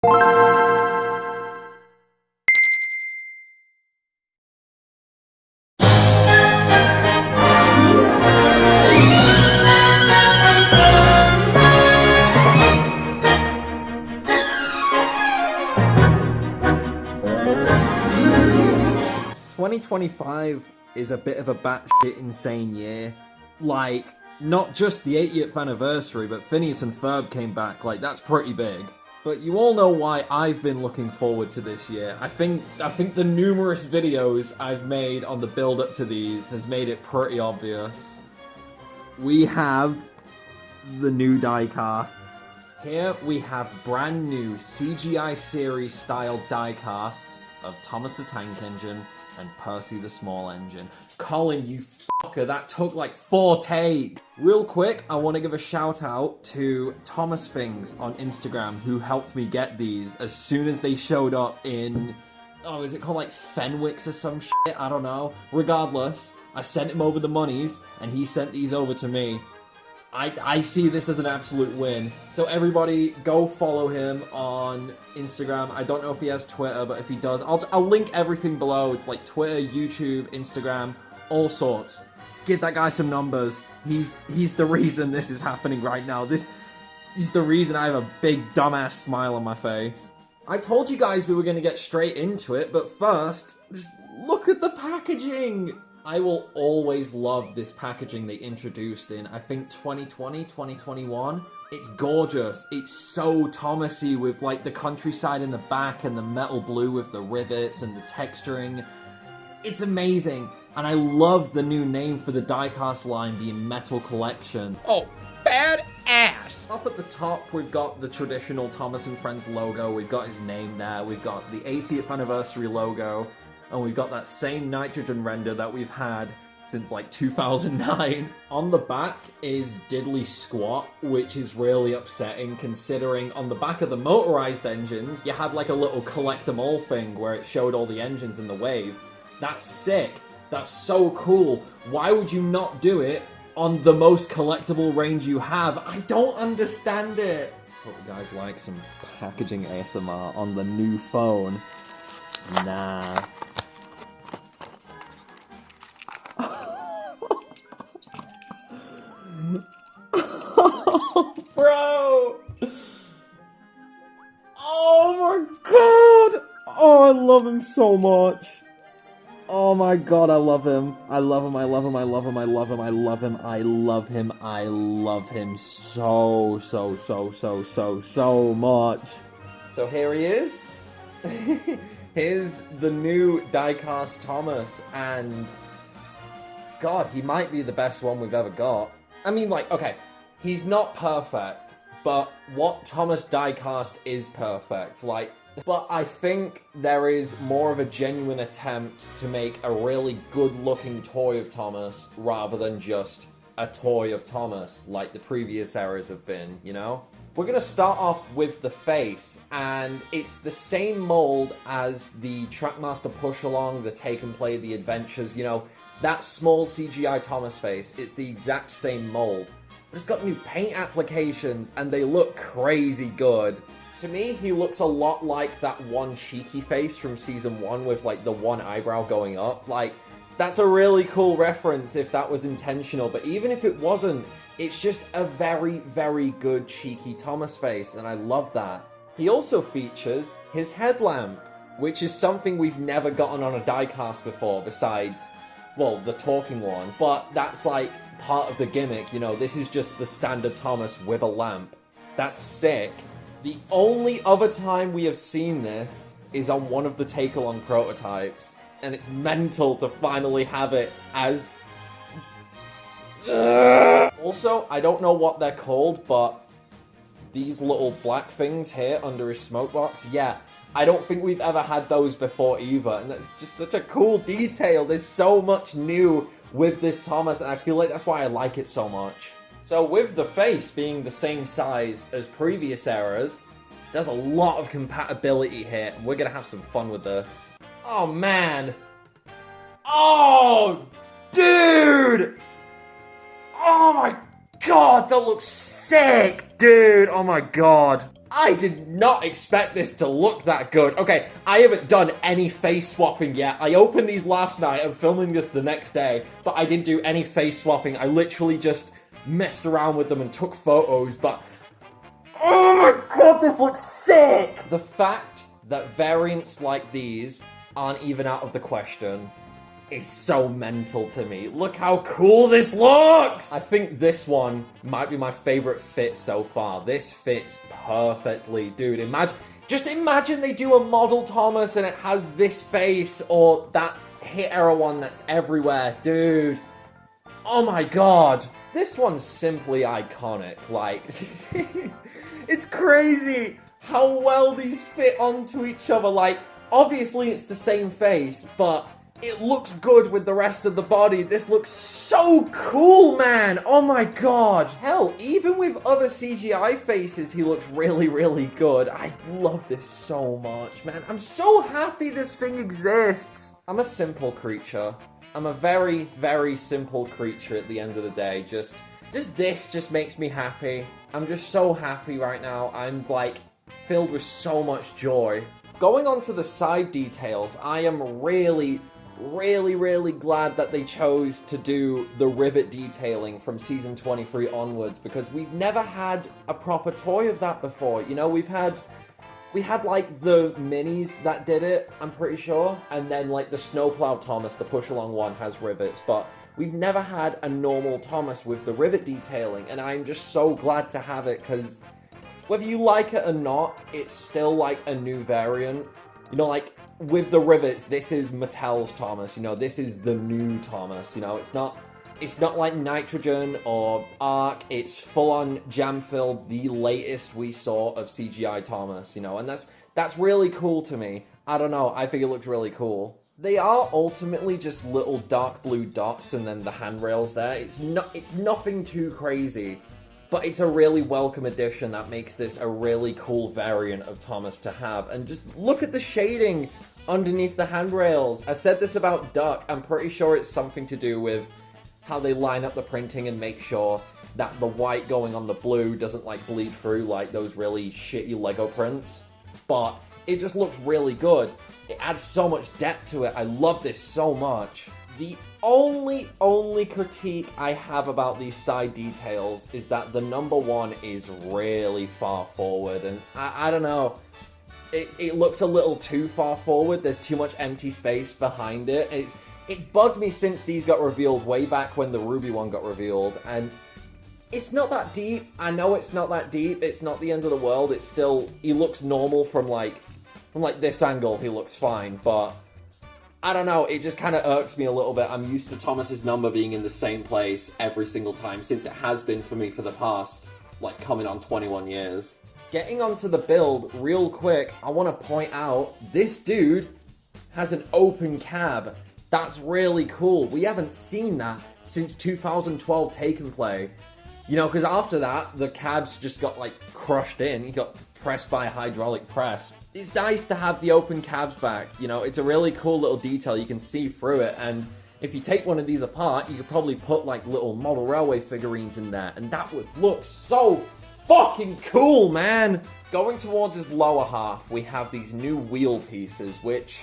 ...2025 is a bit of a batshit insane year. Like, not just the 80th anniversary, but Phineas and Ferb came back. Like, that's pretty big. But you all know why I've been looking forward to this year. I think the numerous videos I've made on the build-up to these has made it pretty obvious. We have the new diecasts. Here we have brand new CGI series style diecasts of Thomas the Tank Engine and Percy the Small Engine. Colin, you fucker, that took like 4 takes. Real quick, I want to give a shout out to ThomasThings on Instagram, who helped me get these as soon as they showed up in, oh, is it called like Fenwicks or some shit? I don't know. Regardless, I sent him over the monies and he sent these over to me. I see this as an absolute win. So everybody go follow him on Instagram. I don't know if he has Twitter, but if he does, I'll link everything below, like Twitter, YouTube, Instagram, all sorts. Give that guy some numbers. He's the reason this is happening right now. He's the reason I have a big dumbass smile on my face. I told you guys we were going to get straight into it, but first, just look at the packaging. I will always love this packaging they introduced in, I think, 2020, 2021. It's gorgeous. It's so Thomasy with, like, the countryside in the back and the metal blue with the rivets and the texturing. It's amazing. And I love the new name for the diecast line being Metal Collection. Oh, badass! Up at the top, we've got the traditional Thomas and Friends logo. We've got his name there. We've got the 80th anniversary logo. And we've got that same nitrogen render that we've had since like 2009. On the back is diddly squat, which is really upsetting considering on the back of the Motorized engines, you had like a little collect 'em all thing where it showed all the engines in the wave. That's sick. That's so cool. Why would you not do it on the most collectible range you have? I don't understand it. Hope you guys like some packaging ASMR on the new phone. Nah. Bro! Oh my god! Oh, I love him so much. Oh my god, I love him. I love him, I love him, I love him, I love him, I love him, I love him, I love him so much. So here he is. Here's the new diecast Thomas, and god, he might be the best one we've ever got. I mean, like, okay, he's not perfect, but what Thomas diecast is perfect. Like, but I think there is more of a genuine attempt to make a really good-looking toy of Thomas rather than just a toy of Thomas like the previous eras have been, you know? We're gonna start off with the face, and it's the same mold as the Trackmaster Push-Along, the Take and Play, the Adventures, you know, that small CGI Thomas face. It's the exact same mold. But it's got new paint applications, and they look crazy good. To me, he looks a lot like that one cheeky face from Season 1 with, like, the one eyebrow going up. Like, that's a really cool reference if that was intentional, but even if it wasn't, it's just a very, very good cheeky Thomas face, and I love that. He also features his headlamp, which is something we've never gotten on a diecast before besides, well, the talking one, but that's, like, part of the gimmick, you know, this is just the standard Thomas with a lamp. That's sick. The only other time we have seen this is on one of the take-along prototypes, and it's mental to finally have it as... Also, I don't know what they're called, but these little black things here under his smoke box, yeah, I don't think we've ever had those before either, and that's just such a cool detail. There's so much new with this Thomas, and I feel like that's why I like it so much. So with the face being the same size as previous eras, there's a lot of compatibility here, and we're gonna have some fun with this. Oh man! Oh, dude! Oh my god, that looks sick, dude! Oh my god. I did not expect this to look that good. Okay, I haven't done any face swapping yet. I opened these last night. I'm filming this the next day, but I didn't do any face swapping. I literally just messed around with them and took photos, but oh my god, this looks sick! The fact that variants like these aren't even out of the question is so mental to me. Look how cool this looks! I think this one might be my favorite fit so far. This fits perfectly. Dude, just imagine they do a model Thomas and it has this face or that hit era one that's everywhere. Dude, oh my god. This one's simply iconic. Like, it's crazy how well these fit onto each other. Like, obviously it's the same face, but it looks good with the rest of the body. This looks so cool, man. Oh my god. Hell, even with other CGI faces, he looks really, really good. I love this so much, man. I'm so happy this thing exists. I'm a simple creature. I'm a very, very simple creature at the end of the day. Just this just makes me happy. I'm just so happy right now. I'm, like, filled with so much joy. Going on to the side details, I am really glad that they chose to do the rivet detailing from season 23 onwards, because we've never had a proper toy of that before. You know, we had like the minis that did it, I'm pretty sure, and then like the Snowplow Thomas, the push along one, has rivets, but we've never had a normal Thomas with the rivet detailing, and I'm just so glad to have it, because whether you like it or not, it's still like a new variant. You know, like, with the rivets, this is Mattel's Thomas, you know, this is the new Thomas, you know, it's not like Nitrogen or Arc, it's full-on jam-filled, the latest we saw of CGI Thomas, you know, and that's really cool to me. I don't know, I think it looks really cool. They are ultimately just little dark blue dots and then the handrails there. It's nothing too crazy, but it's a really welcome addition that makes this a really cool variant of Thomas to have. And just look at the shading underneath the handrails. I said this about Duck. I'm pretty sure it's something to do with how they line up the printing and make sure that the white going on the blue doesn't like bleed through like those really shitty Lego prints. But it just looks really good. It adds so much depth to it. I love this so much. The only critique I have about these side details is that the number one is really far forward, and I don't know, it looks a little too far forward. There's too much empty space behind it. It's bugged me since these got revealed way back when the Ruby one got revealed, and it's not that deep. I know it's not that deep. It's not the end of the world. It's still, he looks normal from like this angle, he looks fine, but I don't know, it just kind of irks me a little bit. I'm used to Thomas's number being in the same place every single time, since it has been for me for the past, like, coming on 21 years. Getting onto the build real quick, I want to point out, this dude has an open cab. That's really cool. We haven't seen that since 2012 Take and Play. You know, because after that, the cabs just got, like, crushed in. He got pressed by a hydraulic press. It's nice to have the open cabs back, you know, it's a really cool little detail, you can see through it, and if you take one of these apart, you could probably put like little model railway figurines in there, and that would look so fucking cool, man! Going towards his lower half, we have these new wheel pieces, which,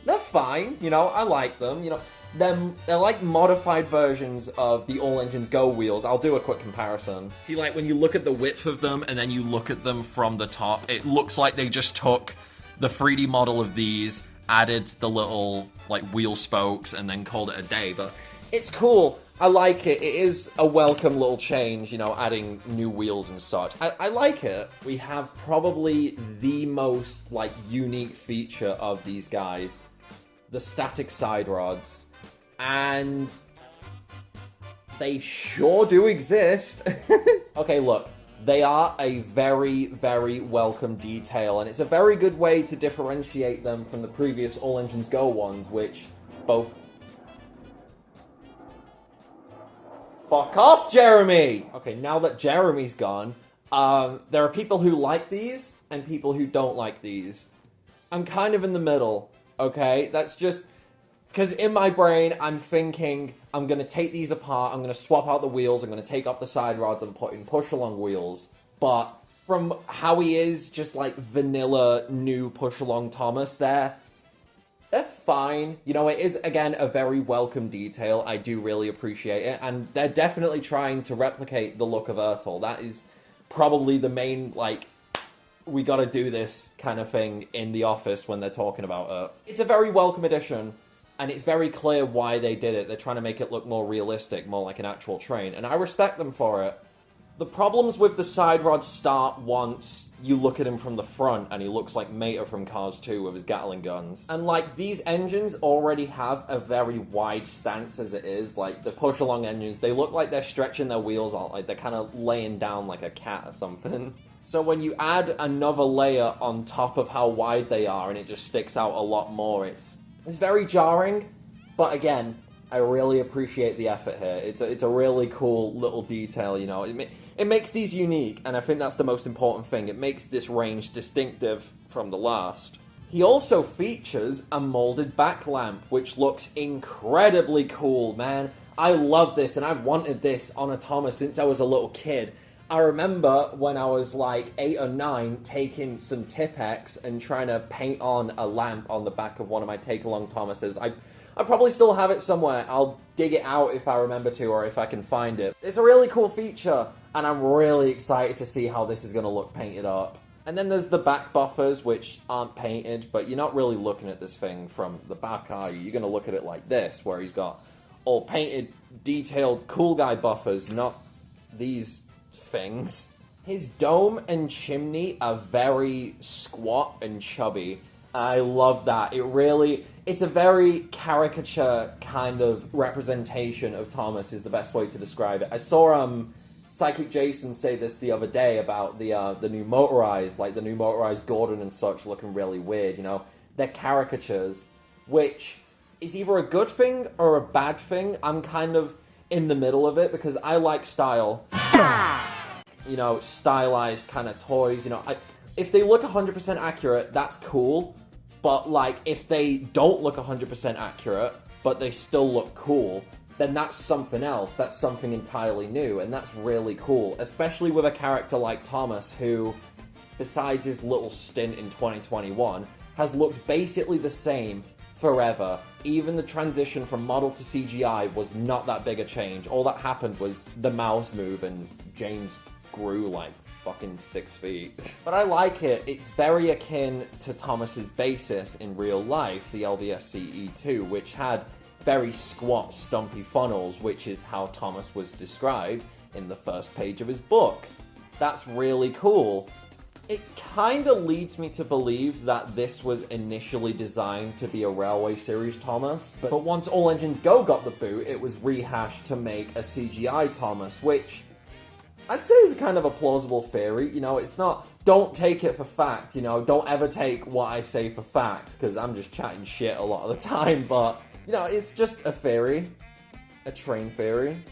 they're fine, you know, I like them, you know, they're like modified versions of the All Engines Go wheels. I'll do a quick comparison. See, like, when you look at the width of them and then you look at them from the top, it looks like they just took the 3D model of these, added the little, like, wheel spokes, and then called it a day. But it's cool. I like it. It is a welcome little change, you know, adding new wheels and such. I like it. We have probably the most, like, unique feature of these guys. The static side rods. And they sure do exist. Okay, look, they are a very, very welcome detail, and it's a very good way to differentiate them from the previous All Engines Go ones, which both... Fuck off, Jeremy! Okay, now that Jeremy's gone, there are people who like these, and people who don't like these. I'm kind of in the middle, okay? That's just... because in my brain, I'm thinking, I'm going to take these apart, I'm going to swap out the wheels, I'm going to take off the side rods and put in push-along wheels. But from how he is, just like vanilla new push-along Thomas they're fine. You know, it is, again, a very welcome detail. I do really appreciate it. And they're definitely trying to replicate the look of Ertl. That is probably the main, like, we gotta do this kind of thing in the office when they're talking about it. It's a very welcome addition, and it's very clear why they did it. They're trying to make it look more realistic, more like an actual train, and I respect them for it. The problems with the side rods start once you look at him from the front and he looks like Mater from Cars 2 with his Gatling guns. And like, these engines already have a very wide stance as it is. Like, the push-along engines, they look like they're stretching their wheels out, like they're kind of laying down like a cat or something. So when you add another layer on top of how wide they are and it just sticks out a lot more, it's very jarring. But again, I really appreciate the effort here. It's a really cool little detail, you know. It makes these unique, and I think that's the most important thing. It makes this range distinctive from the last. He also features a molded back lamp, which looks incredibly cool, man. I love this, and I've wanted this on a Thomas since I was a little kid. I remember when I was like 8 or 9 taking some Tipp-Ex and trying to paint on a lamp on the back of one of my take-along Thomases. I probably still have it somewhere. I'll dig it out if I remember to, or if I can find it. It's a really cool feature, and I'm really excited to see how this is going to look painted up. And then there's the back buffers, which aren't painted, but you're not really looking at this thing from the back, are you? You're going to look at it like this, where he's got all painted, detailed, cool guy buffers, not these things. His dome and chimney are very squat and chubby. I love that. It's a very caricature kind of representation of Thomas is the best way to describe it. I saw Psychic Jason say this the other day about the new Motorized, like the new Motorized Gordon and such looking really weird, you know. They're caricatures, which is either a good thing or a bad thing. I'm kind of in the middle of it because I like style. You know, stylized kind of toys, you know. If they look 100% accurate, that's cool. But, like, if they don't look 100% accurate, but they still look cool, then that's something else. That's something entirely new, and that's really cool. Especially with a character like Thomas, who, besides his little stint in 2021, has looked basically the same forever. Even the transition from model to CGI was not that big a change. All that happened was the mouse move, and James grew, like, fucking 6 feet. But I like it. It's very akin to Thomas's basis in real life, the LBS CE2, which had very squat, stumpy funnels, which is how Thomas was described in the first page of his book. That's really cool. It kinda leads me to believe that this was initially designed to be a Railway Series Thomas, but once All Engines Go got the boot, it was rehashed to make a CGI Thomas, which I'd say is kind of a plausible theory. You know, it's not, don't take it for fact, you know, don't ever take what I say for fact, because I'm just chatting shit a lot of the time, but, you know, it's just a theory. A train theory.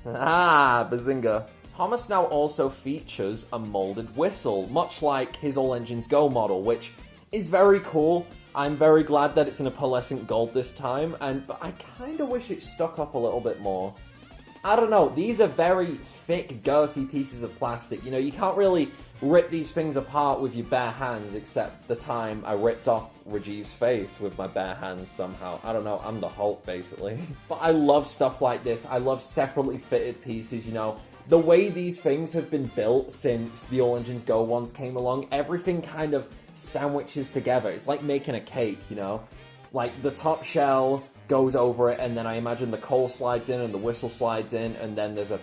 Ah, bazinga. Thomas now also features a molded whistle, much like his All Engines Go model, which is very cool. I'm very glad that it's in a pearlescent gold this time, but I kind of wish it stuck up a little bit more. I don't know, these are very thick, girthy pieces of plastic. You know, you can't really rip these things apart with your bare hands, except the time I ripped off Rajiv's face with my bare hands somehow. I don't know, I'm the Hulk, basically. But I love stuff like this. I love separately fitted pieces, you know. The way these things have been built since the All Engines Go ones came along, everything kind of sandwiches together. It's like making a cake, you know? Like, the top shell goes over it, and then I imagine the coal slides in and the whistle slides in, and then there's a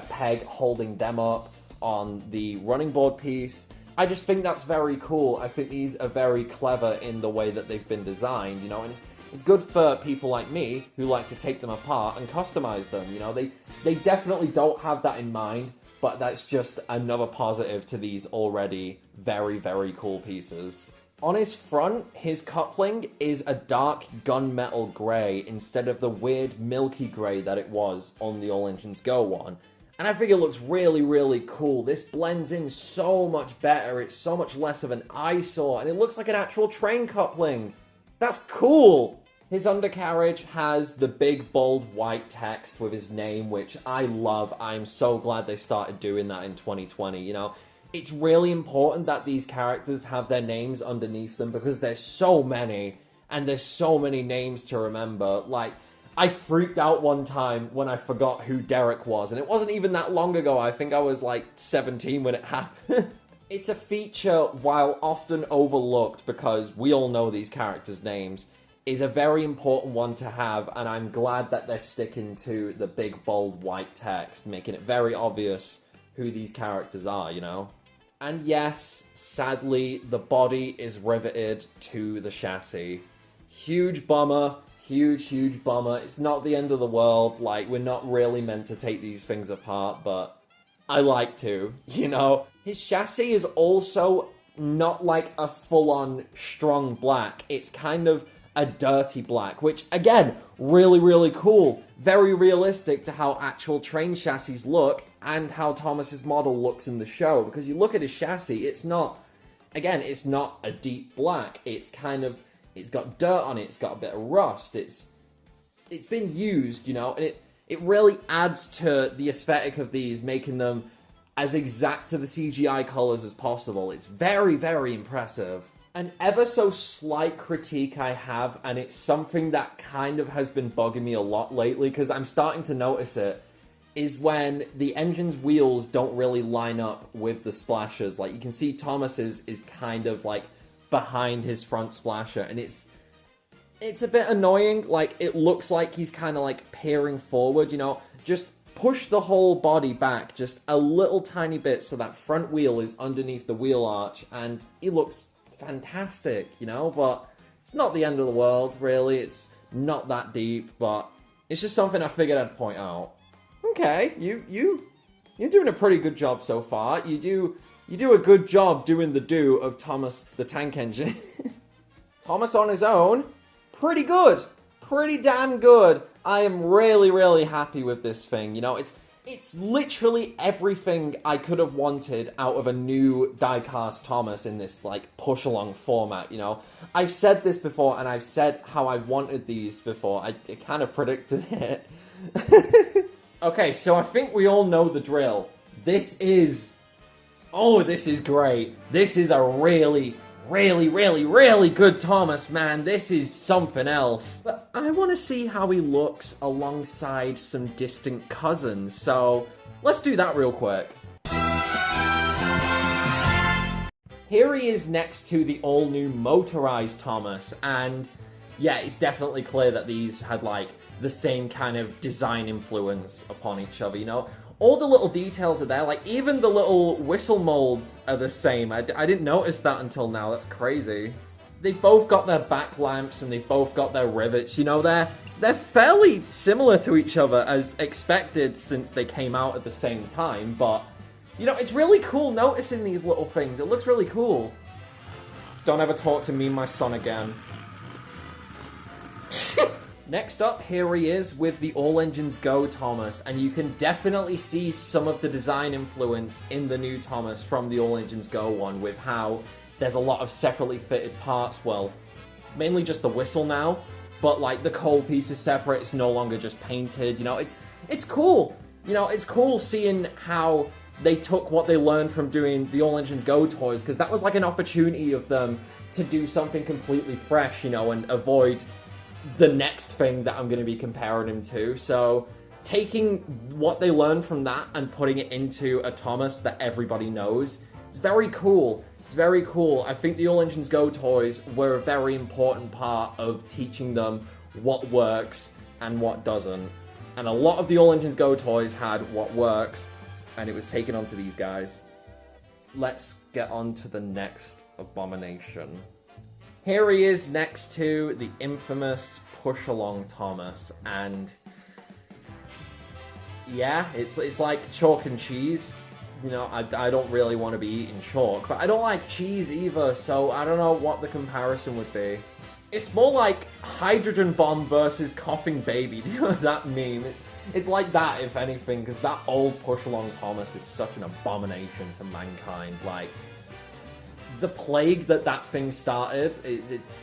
peg holding them up on the running board piece. I just think that's very cool. I think these are very clever in the way that they've been designed, you know, and it's good for people like me who like to take them apart and customize them, you know. They definitely don't have that in mind, but that's just another positive to these already very, very cool pieces. On his front, his coupling is a dark gunmetal grey instead of the weird milky grey that it was on the All Engines Go one. And I think it looks really, really cool. This blends in so much better. It's so much less of an eyesore, and it looks like an actual train coupling. That's cool! His undercarriage has the big, bold, white text with his name, which I love. I'm so glad they started doing that in 2020, you know. it's really important that these characters have their names underneath them because there's so many, and there's so many names to remember. Like, I freaked out one time when I forgot who Derek was, and it wasn't even that long ago. I think I was like 17 when it happened. It's a feature, while often overlooked because we all know these characters' names, is a very important one to have, and I'm glad that they're sticking to the big, bold, white text, making it very obvious who these characters are, you know? And yes, sadly, the body is riveted to the chassis. Huge bummer, huge bummer. It's not the end of the world, like, we're not really meant to take these things apart, but I like to, you know? His chassis is also not like a full-on strong black. It's kind of a dirty black, which, again, really cool. Very realistic to how actual train chassis look and how Thomas's model looks in the show. Because you look at his chassis, it's not, again, it's not a deep black. It's kind of, it's got dirt on it, it's got a bit of rust, it's been used, you know, and it really adds to the aesthetic of these, making them as exact to the CGI colors as possible. It's very impressive. An ever so slight critique I have, and it's something that kind of has been bugging me a lot lately, because I'm starting to notice it, is when the engine's wheels don't really line up with the splashers. Like, you can see Thomas's is kind of, like, behind his front splasher, and it's a bit annoying. Like, it looks like he's kind of, like, peering forward, you know? Just push the whole body back just a little tiny bit so that front wheel is underneath the wheel arch, and he looks fantastic, you know? But it's not the end of the world, really. It's not that deep, but it's just something I figured I'd point out. Okay, you're doing a pretty good job so far. You do a good job doing the do of Thomas the Tank Engine. Thomas on his own, pretty good. Pretty damn good. I am really happy with this thing. You know, it's literally everything I could have wanted out of a new diecast Thomas in this, like, push-along format, you know? I've said this before, and I've said how I wanted these before. I kind of predicted it. Okay, so I think we all know the drill. This is great. This is a really good Thomas, man. This is something else. But I want to see how he looks alongside some distant cousins, so let's do that real quick. Here he is next to the all-new Motorized Thomas, and yeah, it's definitely clear that these had, like, the same kind of design influence upon each other, you know? All the little details are there, like, even the little whistle molds are the same. I didn't notice that until now. That's crazy. They've both got their back lamps, and they've both got their rivets, you know? They're fairly similar to each other, as expected, since they came out at the same time, but, you know, it's really cool noticing these little things. It looks really cool. Don't ever talk to me and my son again. Next up, here he is with the All Engines Go Thomas, and you can definitely see some of the design influence in the new Thomas from the All Engines Go one, with how there's a lot of separately fitted parts. Well, mainly just the whistle now, but, like, the coal piece is separate. It's no longer just painted, you know? It's cool. You know, it's cool seeing how they took what they learned from doing the All Engines Go toys, because that was like an opportunity of them to do something completely fresh, you know, and avoid the next thing that I'm going to be comparing him to. So taking what they learned from that and putting it into a Thomas that everybody knows, it's very cool. It's very cool. I think the All Engines Go toys were a very important part of teaching them what works and what doesn't. And a lot of the All Engines Go toys had what works, and it was taken onto these guys. Let's get on to the next abomination. Here he is next to the infamous push-along Thomas, and yeah, it's like chalk and cheese. You know, I don't really want to be eating chalk, but I don't like cheese either, so I don't know what the comparison would be. It's more like hydrogen bomb versus coughing baby. Do you know that meme? It's like that, if anything, because that old push-along Thomas is such an abomination to mankind. Like, the plague that thing started, it's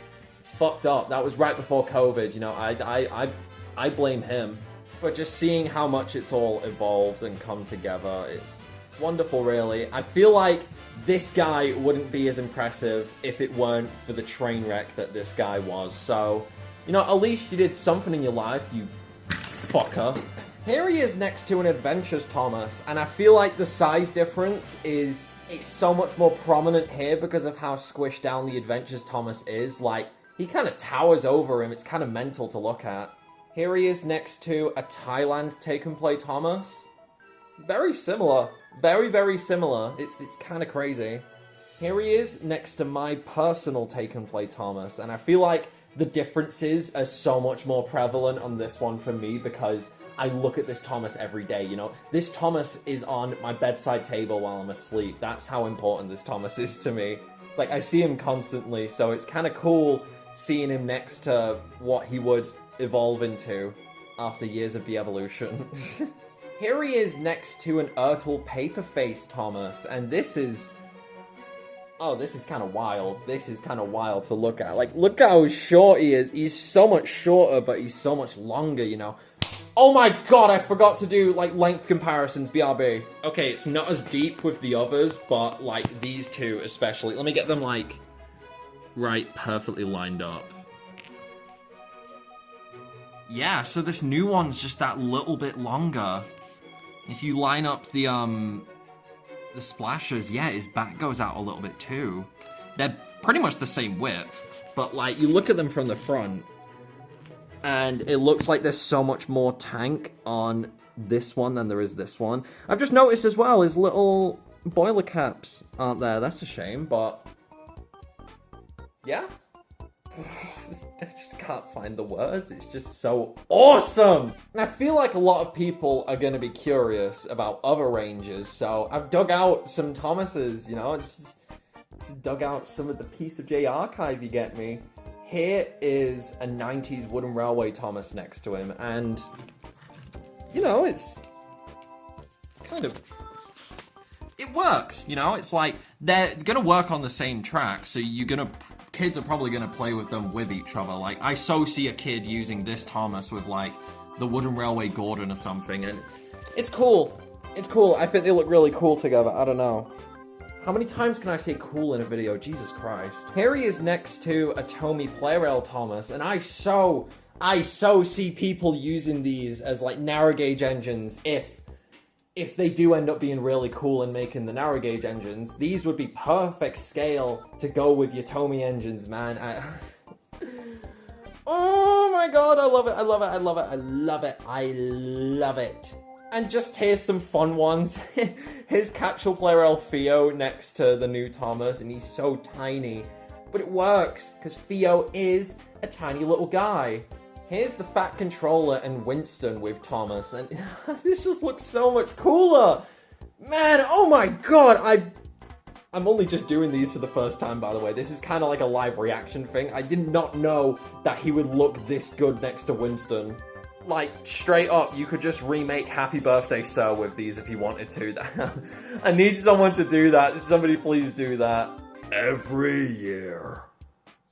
fucked up. That was right before COVID, you know, I blame him. But just seeing how much it's all evolved and come together, it's wonderful, really. I feel like this guy wouldn't be as impressive if it weren't for the train wreck that this guy was. So, you know, at least you did something in your life, you fucker. Here he is next to an Adventures Thomas, and I feel like the size difference is it's so much more prominent here because of how squished down the Adventures Thomas is. Like, he kind of towers over him. It's kind of mental to look at. Here he is next to a Thailand Take and Play Thomas. Very similar. Very, very similar. It's kind of crazy. Here he is next to my personal Take and Play Thomas, and I feel like the differences are so much more prevalent on this one for me because I look at this Thomas every day, you know? This Thomas is on my bedside table while I'm asleep. That's how important this Thomas is to me. Like, I see him constantly, so it's kind of cool seeing him next to what he would evolve into after years of de-evolution. Here he is next to an Ertl Paperface Thomas, and this is... oh, this is kind of wild. This is kind of wild to look at. Like, look how short he is. He's so much shorter, but he's so much longer, you know? Oh my god, I forgot to do, like, length comparisons, BRB. Okay, it's not as deep with the others, but, like, these two especially. Let me get them, like, right, perfectly lined up. Yeah, so this new one's just that little bit longer. If you line up the splashers, yeah, his back goes out a little bit too. They're pretty much the same width, but, like, you look at them from the front, and it looks like there's so much more tank on this one than there is this one. I've just noticed as well, his little boiler caps aren't there. That's a shame, but... yeah? I just can't find the words. It's just so awesome! And I feel like a lot of people are going to be curious about other ranges, so I've dug out some Thomases, you know? Just dug out some of the PieceOfJay archive, you get me? Here is a 90s Wooden Railway Thomas next to him, and, you know, it's kind of... it works, you know? It's like, they're gonna work on the same track, so kids are probably gonna play with them with each other. Like, I so see a kid using this Thomas with, like, the Wooden Railway Gordon or something, and it's cool. It's cool. I think they look really cool together. I don't know. How many times can I say cool in a video? Jesus Christ. Here he is next to a Tomy Play-Rail Thomas, and I so see people using these as, like, narrow gauge engines if they do end up being really cool and making the narrow gauge engines. These would be perfect scale to go with your Tomy engines, man. Oh my god, I love it, I love it, I love it, I love it, I love it. And just here's some fun ones. Here's Capsule Play-Rail Theo next to the new Thomas, and he's so tiny. But it works, because Theo is a tiny little guy. Here's the Fat Controller and Winston with Thomas, and this just looks so much cooler! Man, oh my god, I'm only just doing these for the first time, by the way. This is kind of like a live reaction thing. I did not know that he would look this good next to Winston. Like, straight up, you could just remake Happy Birthday Sir with these if you wanted to. I need someone to do that. Somebody please do that. Every year,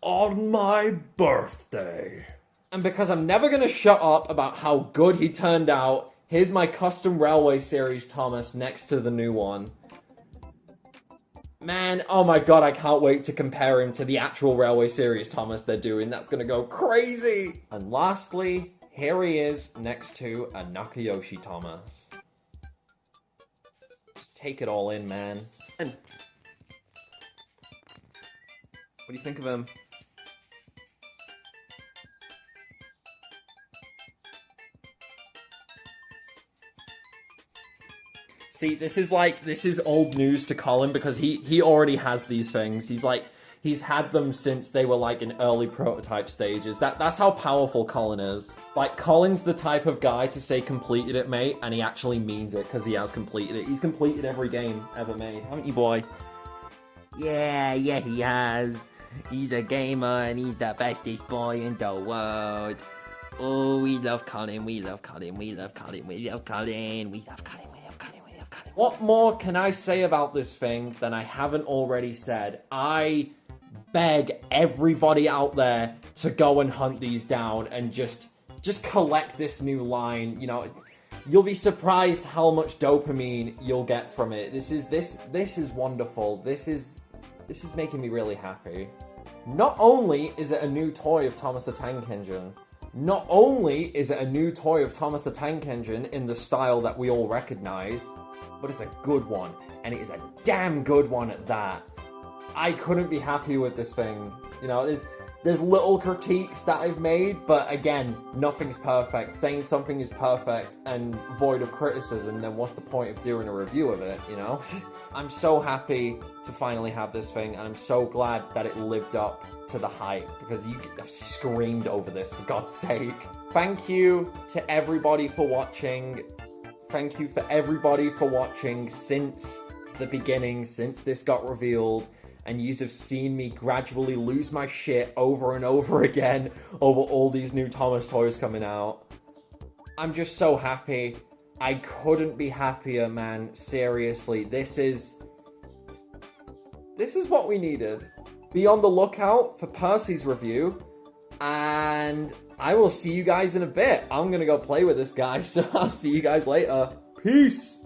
on my birthday. And because I'm never going to shut up about how good he turned out, here's my custom Railway Series Thomas next to the new one. Man, oh my god, I can't wait to compare him to the actual Railway Series Thomas they're doing. That's going to go crazy. And lastly, here he is next to a Nakayoshi Thomas. Just take it all in, man. And what do you think of him? See, this is old news to Colin because he already has these things. He's had them since they were, like, in early prototype stages. That's how powerful Colin is. Like, Colin's the type of guy to say completed it, mate, and he actually means it because he has completed it. He's completed every game ever made, haven't you, boy? Yeah, he has. He's a gamer and he's the bestest boy in the world. Oh, we love Colin, we love Colin, we love Colin, we love Colin, we love Colin, we love Colin, we love Colin. What more can I say about this thing than I haven't already said? I beg everybody out there to go and hunt these down and just collect this new line. You know, You'll be surprised how much dopamine you'll get from it. This is wonderful. This is making me really happy. Not only is it a new toy of Thomas the Tank Engine, not only is it a new toy of Thomas the Tank Engine in the style that we all recognize, but it's a good one, and it is a damn good one at that. I couldn't be happier with this thing. You know, there's little critiques that I've made, but again, nothing's perfect. Saying something is perfect and void of criticism, then what's the point of doing a review of it, you know? I'm so happy to finally have this thing, and I'm so glad that it lived up to the hype, because you have screamed over this, for God's sake. Thank you to everybody for watching. Thank you for everybody for watching since the beginning, since this got revealed. And yous have seen me gradually lose my shit over and over again over all these new Thomas toys coming out. I'm just so happy. I couldn't be happier, man. Seriously, this is what we needed. Be on the lookout for PERCY's review, and I will see you guys in a bit. I'm gonna go play with this guy, so I'll see you guys later. Peace!